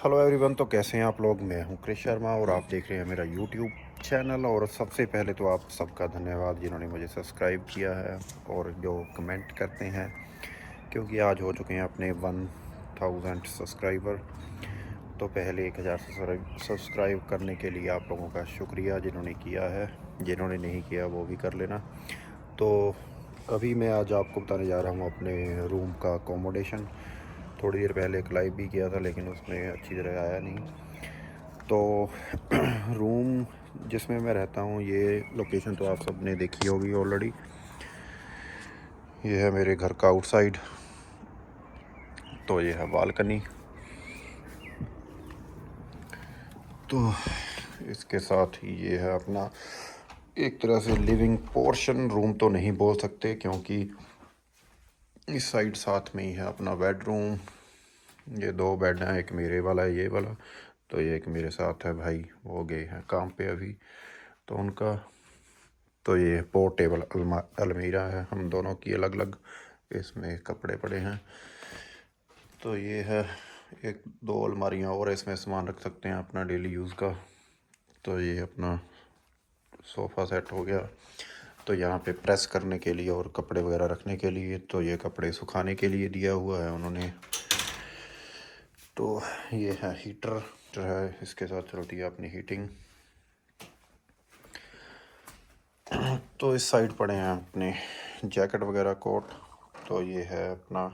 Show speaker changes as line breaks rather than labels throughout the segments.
Hello everyone. तो कैसे हैं आप लोग? मैं हूं क्रिश शर्मा और आप देख रहे हैं मेरा यूट्यूब चैनल। और सबसे पहले तो आप सबका धन्यवाद जिन्होंने मुझे सब्सक्राइब किया है और जो कमेंट करते हैं, क्योंकि आज हो चुके हैं अपने 1000 सब्सक्राइबर। तो पहले 1000 सब्सक्राइब करने के लिए आप लोगों का शुक्रिया जिन्होंने किया है। जिन्होंने नहीं किया वो भी कर लेना। तो अभी मैं आज आपको बताने जा रहा हूँ अपने रूम का अकोमोडेशन। थोड़ी देर पहले एक लाइव भी किया था लेकिन उसमें अच्छी तरह आया नहीं। तो रूम जिसमें मैं रहता हूँ, ये लोकेशन तो आप सब ने देखी होगी ऑलरेडी। ये है मेरे घर का आउटसाइड। तो ये है बालकनी। तो इसके साथ ही ये है अपना एक तरह से लिविंग पोर्शन। रूम तो नहीं बोल सकते क्योंकि इस साइड साथ में ही है अपना बेडरूम। ये दो बेड हैं, एक मेरे वाला है ये वाला। तो ये एक मेरे साथ है भाई, वो गए हैं काम पे अभी, तो उनका। तो ये पोर्टेबल अलमीरा है हम दोनों की अलग अलग, इसमें कपड़े पड़े हैं। तो ये है एक दो अलमारियाँ और, इसमें सामान रख सकते हैं अपना डेली यूज़ का। तो ये अपना सोफ़ा सेट हो गया। तो यहाँ पे प्रेस करने के लिए और कपड़े वगैरह रखने के लिए, तो ये कपड़े सुखाने के लिए दिया हुआ है उन्होंने। तो ये है हीटर जो है, इसके साथ चलती है अपनी हीटिंग। तो इस साइड पड़े हैं अपने जैकेट वगैरह, कोट। तो ये है अपना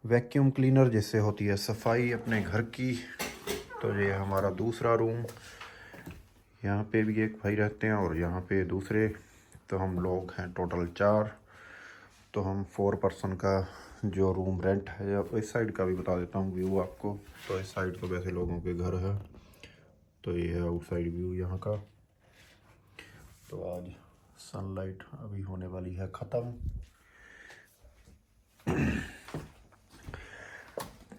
वैक्यूम क्लीनर, जिससे होती है सफाई अपने घर की। तो ये हमारा दूसरा रूम। यहाँ पे भी एक भाई रहते हैं और यहाँ पे दूसरे। तो हम लोग हैं टोटल 4। तो हम 4 पर्सन का जो रूम रेंट है, या इस साइड का भी बता देता हूँ व्यू आपको। तो इस साइड तो वैसे लोगों के घर है। तो ये है आउटसाइड व्यू यहाँ का। तो आज सनलाइट अभी होने वाली है ख़त्म।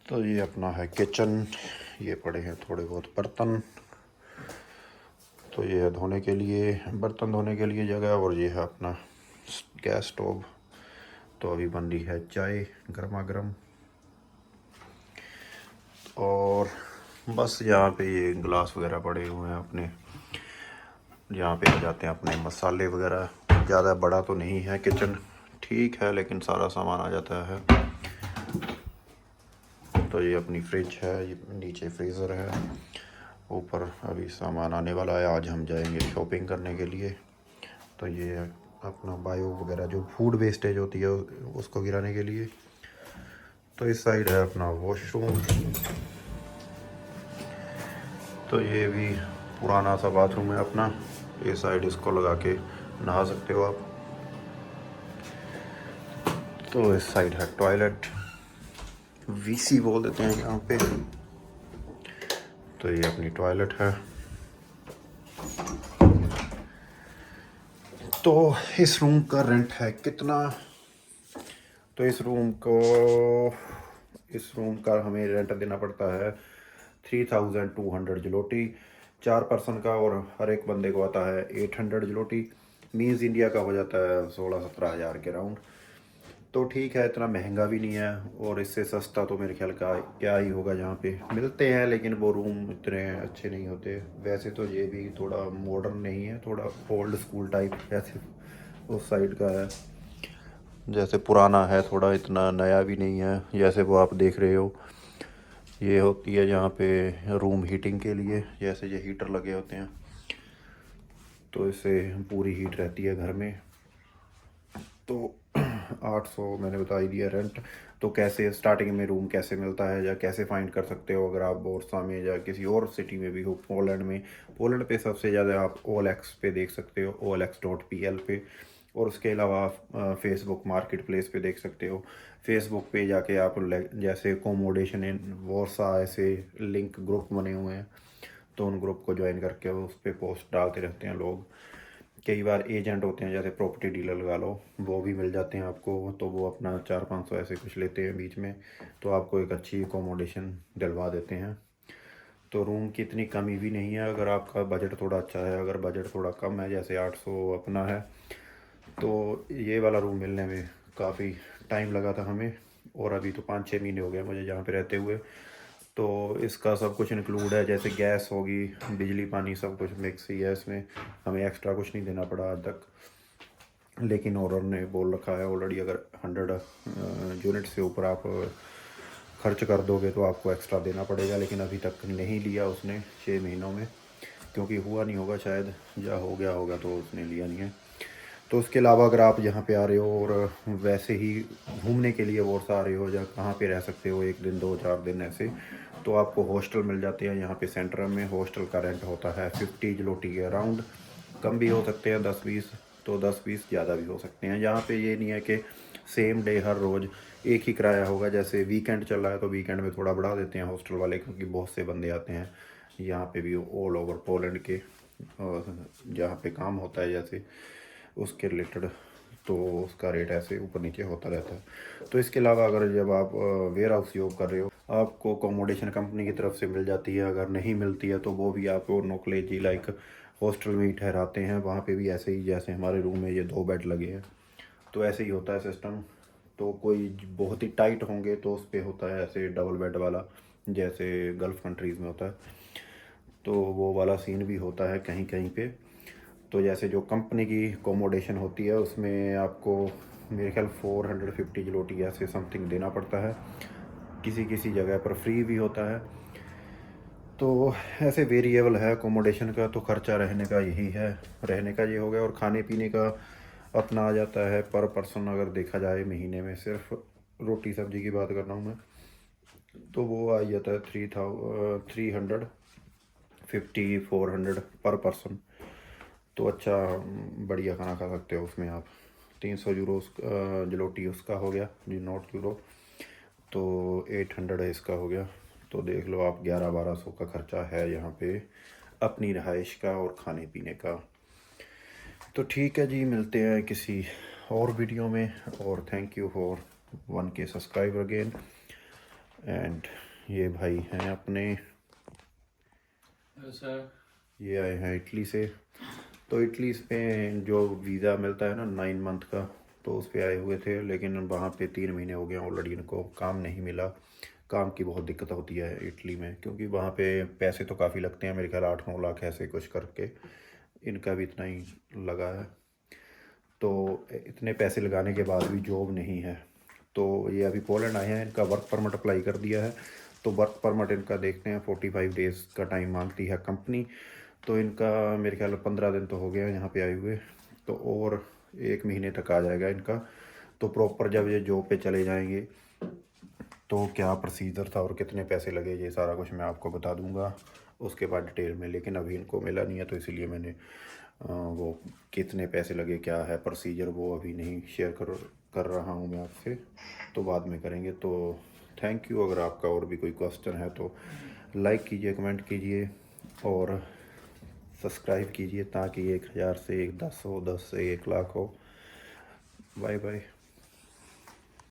तो ये अपना है किचन। ये पड़े हैं थोड़े बहुत बर्तन। तो ये है धोने के लिए, बर्तन धोने के लिए जगह। और ये है अपना गैस स्टोव। तो अभी बन रही है चाय गर्मा गर्म। और बस यहाँ पे ये गिलास वगैरह पड़े हुए हैं अपने। यहाँ पे आ जाते हैं अपने मसाले वगैरह। ज़्यादा बड़ा तो नहीं है किचन, ठीक है, लेकिन सारा सामान आ जाता है। तो ये अपनी फ्रिज है, ये नीचे फ्रीज़र है, ऊपर अभी सामान आने वाला है। आज हम जाएंगे शॉपिंग करने के लिए। तो ये अपना बायो वगैरह जो फूड वेस्टेज होती है उसको गिराने के लिए। तो इस साइड है अपना वॉशरूम। तो ये भी पुराना सा बाथरूम है अपना। ये साइड इसको लगा के नहा सकते हो आप। तो इस साइड है टॉयलेट, वीसी बोल देते हैं यहाँ पे। तो ये अपनी टॉयलेट है। तो इस रूम का रेंट है कितना? तो इस रूम का हमें रेंट देना पड़ता है 3200 जलोटी 4 पर्सन का। और हर एक बंदे को आता है 800 जलोटी। मीन्स इंडिया का हो जाता है 16-17 हज़ार के राउंड। तो ठीक है, इतना महंगा भी नहीं है। और इससे सस्ता तो मेरे ख्याल का क्या ही होगा, जहाँ पे मिलते हैं लेकिन वो रूम इतने अच्छे नहीं होते। वैसे तो ये भी थोड़ा मॉडर्न नहीं है, थोड़ा ओल्ड स्कूल टाइप जैसे उस साइड का है, जैसे पुराना है थोड़ा, इतना नया भी नहीं है जैसे वो आप देख रहे हो। ये होती है यहाँ पे रूम हीटिंग के लिए, जैसे ये हीटर लगे होते हैं। तो इससे पूरी हीट रहती है घर में। तो 800 मैंने बता ही दिया रेंट। तो कैसे स्टार्टिंग में रूम कैसे मिलता है या कैसे फाइंड कर सकते हो, अगर आप बोर्सा में या किसी और सिटी में भी हो, पोलैंड में। पोलैंड पे सबसे ज़्यादा आप OLX पे देख सकते हो, OLX.pl पे। और उसके अलावा आप फेसबुक मार्केट प्लेस पे देख सकते हो। फेसबुक पे जाके आप जैसे अकोमोडेशन इन वॉर्सा ऐसे लिंक ग्रुप बने हुए हैं, तो उन ग्रुप को ज्वाइन करके उस पर पोस्ट डालते रहते हैं लोग। कई बार एजेंट होते हैं, जैसे प्रॉपर्टी डीलर लगा लो, वो भी मिल जाते हैं आपको। तो वो अपना 400-500 ऐसे कुछ लेते हैं बीच में, तो आपको एक अच्छी अकोमोडेशन दिलवा देते हैं। तो रूम की इतनी कमी भी नहीं है अगर आपका बजट थोड़ा अच्छा है। अगर बजट थोड़ा कम है, जैसे 800 अपना है, तो ये वाला रूम मिलने में काफ़ी टाइम लगा था हमें। और अभी तो 5-6 महीने हो गए मुझे यहाँ पे रहते हुए। तो इसका सब कुछ इंक्लूड है, जैसे गैस होगी, बिजली पानी सब कुछ मिक्स ही है इसमें, हमें एक्स्ट्रा कुछ नहीं देना पड़ा आज तक। लेकिन ओनर ने बोल रखा है ऑलरेडी, अगर 100 यूनिट से ऊपर आप खर्च कर दोगे तो आपको एक्स्ट्रा देना पड़ेगा, लेकिन अभी तक नहीं लिया उसने 6 महीनों में, क्योंकि हुआ नहीं होगा शायद, या हो गया होगा तो उसने लिया नहीं है। तो उसके अलावा अगर आप यहाँ पे आ रहे हो और वैसे ही घूमने के लिए और आ रहे हो, या कहाँ पे रह सकते हो 1 दिन 2-4 दिन ऐसे, तो आपको हॉस्टल मिल जाते हैं यहाँ पे सेंटर में। हॉस्टल का रेंट होता है 50 जलोटी के अराउंड, कम भी हो सकते हैं 10-20, तो 10-20 ज़्यादा भी हो सकते हैं। यहाँ पे ये नहीं है कि सेम डे हर रोज़ एक ही किराया होगा। जैसे वीकेंड चल रहा है तो वीकेंड में थोड़ा बढ़ा देते हैं हॉस्टल वाले, क्योंकि बहुत से बंदे आते हैं यहाँ पे भी ऑल ओवर पोलैंड के, जहाँ पे काम होता है जैसे उसके रिलेटेड, तो उसका रेट ऐसे ऊपर नीचे होता रहता है। तो इसके अलावा अगर जब आप वेयर हाउस योग कर रहे हो, आपको अकोमोडेशन कंपनी की तरफ से मिल जाती है। अगर नहीं मिलती है तो वो भी आपको नोकलेजी लाइक हॉस्टल में ही ठहराते हैं। वहाँ पे भी ऐसे ही, जैसे हमारे रूम में ये 2 बेड लगे हैं, तो ऐसे ही होता है सिस्टम। तो कोई बहुत ही टाइट होंगे तो उस पर होता है ऐसे डबल बेड वाला, जैसे गल्फ़ कंट्रीज़ में होता है, तो वो वाला सीन भी होता है कहीं कहीं पे। तो जैसे जो कंपनी की अकोमोडेशन होती है उसमें आपको मेरे ख्याल 450 जलोटी ऐसे समथिंग देना पड़ता है। किसी किसी जगह पर फ्री भी होता है। तो ऐसे वेरिएबल है अकोमोडेशन का। तो खर्चा रहने का यही है, रहने का ये हो गया, और खाने पीने का अपना आ जाता है पर पर्सन। अगर देखा जाए महीने में, सिर्फ रोटी सब्जी की बात कर रहा हूँ मैं, तो वो आ जाता है 350-400 पर पर्सन। तो अच्छा बढ़िया खाना खा सकते हो उसमें आप। 300 यूरो जलोटी उसका हो गया जी, नॉट यूरो, तो 800 है इसका हो गया। तो देख लो आप 1100-1200 का खर्चा है यहाँ पे अपनी रहाइश का और खाने पीने का। तो ठीक है जी, मिलते हैं किसी और वीडियो में, और thank you for 1K subscriber again. And ये भाई हैं अपने, ये आए हैं इटली से। तो इटली पे जो वीज़ा मिलता है ना 9 मंथ का, तो उस पे आए हुए थे, लेकिन वहाँ पे 3 महीने हो गए ऑलरेडी, इनको काम नहीं मिला। काम की बहुत दिक्कत होती है इटली में, क्योंकि वहाँ पे पैसे तो काफ़ी लगते हैं, मेरे ख्याल 8-9 लाख ऐसे कुछ करके, इनका भी इतना ही लगा है। तो इतने पैसे लगाने के बाद भी जॉब नहीं है। तो ये अभी पोलैंड आए हैं, इनका वर्क परमिट अप्लाई कर दिया है। तो वर्क परमिट इनका देखते हैं, 45 डेज़ का टाइम मांगती है कंपनी। तो इनका मेरे ख्याल 15 दिन तो हो गया यहाँ पे आए हुए, तो और 1 महीने तक आ जाएगा इनका। तो प्रॉपर जब ये जॉब पे चले जाएंगे तो क्या प्रोसीजर था और कितने पैसे लगे, ये सारा कुछ मैं आपको बता दूंगा उसके बाद डिटेल में। लेकिन अभी इनको मिला नहीं है, तो इसीलिए मैंने वो कितने पैसे लगे, क्या है प्रोसीजर, वो अभी नहीं शेयर कर रहा हूँ मैं आपसे, तो बाद में करेंगे। तो थैंक यू। अगर आपका और भी कोई क्वेश्चन है तो लाइक कीजिए, कमेंट कीजिए और सब्सक्राइब कीजिए, ताकि 1000 से 10 हो, 10 से 1 लाख हो। Bye bye.